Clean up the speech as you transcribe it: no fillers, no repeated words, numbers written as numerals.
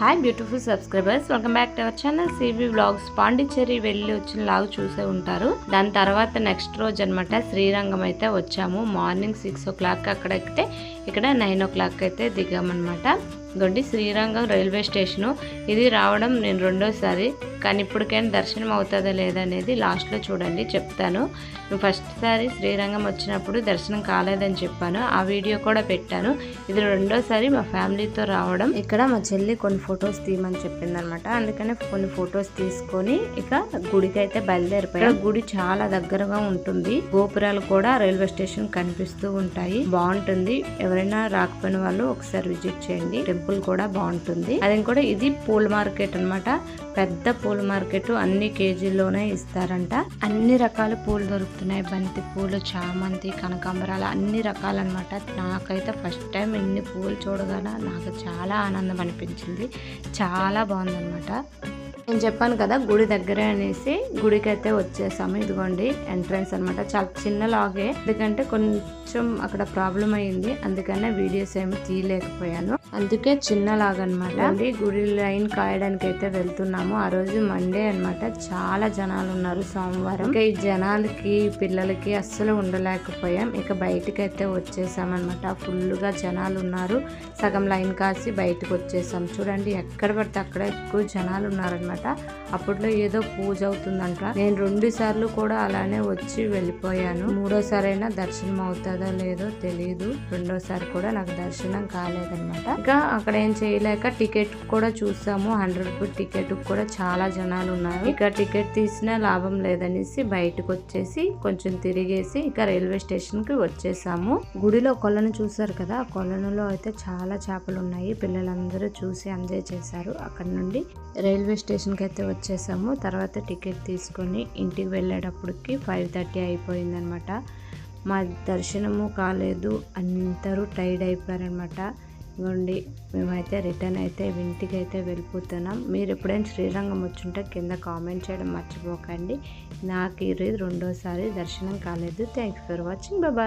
Hi beautiful subscribers, welcome back to our channel CV vlogs. Pondicherry వెళ్ళి వచ్చిన లాగా చూసే ఉంటారు. దాని తర్వాత నెక్స్ట్ రోజు అనమాట శ్రీరంగం అయితే వచ్చాము. మార్నింగ్ 6 o'clock అక్కడ ఎక్కితే ఇక్కడ 9 o'clock అయితే దిగామన్నమాట. గొడ్డి శ్రీరంగం రైల్వే స్టేషను. ఇది రావడం నేను రెండోసారి, కానీ ఇప్పటికైనా దర్శనం అవుతుందా లేదా అనేది లాస్ట్లో చూడండి చెప్తాను. నేను ఫస్ట్ సారి శ్రీరంగం వచ్చినప్పుడు దర్శనం కాలేదని చెప్పాను, ఆ వీడియో కూడా పెట్టాను. ఇది రెండోసారి మా ఫ్యామిలీతో రావడం. ఇక్కడ మా చెల్లి కొన్ని ఫొటోస్ తీయమని చెప్పింది అనమాట, అందుకనే కొన్ని ఫొటోస్ తీసుకొని ఇక గుడికి అయితే బయలుదేరిపోయాం. గుడి చాలా దగ్గరగా ఉంటుంది, గోపురాలు కూడా రైల్వే స్టేషన్ కనిపిస్తూ ఉంటాయి. బాగుంటుంది, ఎవరైనా రాకపోయిన వాళ్ళు ఒకసారి విజిట్ చేయండి. టెంపుల్ కూడా బాగుంటుంది. అది కూడా ఇది పూల మార్కెట్ అన్నమాట, పెద్ద పూల మార్కెట్. అన్ని కేజీల్లోనే ఇస్తారంట. అన్ని రకాల పూలు దొరుకుతున్నాయి, బంతి పూలు, చామంతి, కనకాంబరాలు, అన్ని రకాలన్నమాట. నాకైతే ఫస్ట్ టైం ఇన్ని పూలు చూడగానే నాకు చాలా ఆనందం అనిపించింది. చాలా బాగుందన్నమాట. నేను చెప్పాను కదా గుడి దగ్గరే అనేసి, గుడికి అయితే వచ్చేసాము. ఇదిగోండి ఎంట్రన్స్ అనమాట. చాలా చిన్న లాగే, ఎందుకంటే కొంచెం అక్కడ ప్రాబ్లం అయ్యింది, అందుకనే వీడియోస్ ఏమి తీయలేకపోయాను. అందుకే చిన్న లాగా అనమాట. గుడి లైన్ కాయడానికి అయితే వెళ్తున్నాము. ఆ రోజు మండే అనమాట. చాలా జనాలు ఉన్నారు సోమవారం. ఇంకా ఈ జనాలకి పిల్లలకి అస్సలు ఉండలేకపోయాం. ఇక బయటకి అయితే వచ్చేసాం అనమాట. ఫుల్గా జనాలు ఉన్నారు. సగం లైన్ కాసి బయటకు వచ్చేసాం. చూడండి ఎక్కడ పడితే అక్కడ ఎక్కువ జనాలు ఉన్నారనమాట. అప్పట్లో ఏదో పూజ అవుతుందంట. నేను 2 సార్లు కూడా అలానే వచ్చి వెళ్ళిపోయాను. 3వసారి అయినా దర్శనం అవుతుందో లేదో తెలియదు. 2వసారి కూడా నాకు దర్శనం కాలేదన్నమాట. ఇంకా అక్కడ ఏం చేయలేక టికెట్ కూడా చూసాము. 100 రూపీస్ టికెట్ కూడా చాలా జనాలు ఉన్నారు. ఇక టికెట్ తీసినా లాభం లేదనేసి బయటకు వచ్చేసి కొంచెం తిరిగేసి ఇక రైల్వే స్టేషన్ కి వచ్చేసాము. గుడిలో కొలను చూసారు కదా, ఆ కొలనులో అయితే చాలా చేపలు ఉన్నాయి. పిల్లలందరూ చూసి ఎంజాయ్ చేశారు. అక్కడ నుండి రైల్వే స్టేషన్ కి అయితే వచ్చేసాము. తర్వాత టికెట్ తీసుకొని ఇంటికి వెళ్ళేటప్పటికి 5:30 అయిపోయిందనమాట. మా దర్శనము కాలేదు, అందరూ టైర్డ్ అయిపోయారనమాట. ఇవ్వండి మేమైతే రిటర్న్ అయితే ఇంటికి అయితే వెళ్ళిపోతున్నాం. మీరు ఎప్పుడైనా శ్రీరంగం వచ్చుంటే కింద కామెంట్ చేయడం మర్చిపోకండి. నాకు ఇది 2వసారి దర్శనం కాలేదు. Thank you for watching. Bye.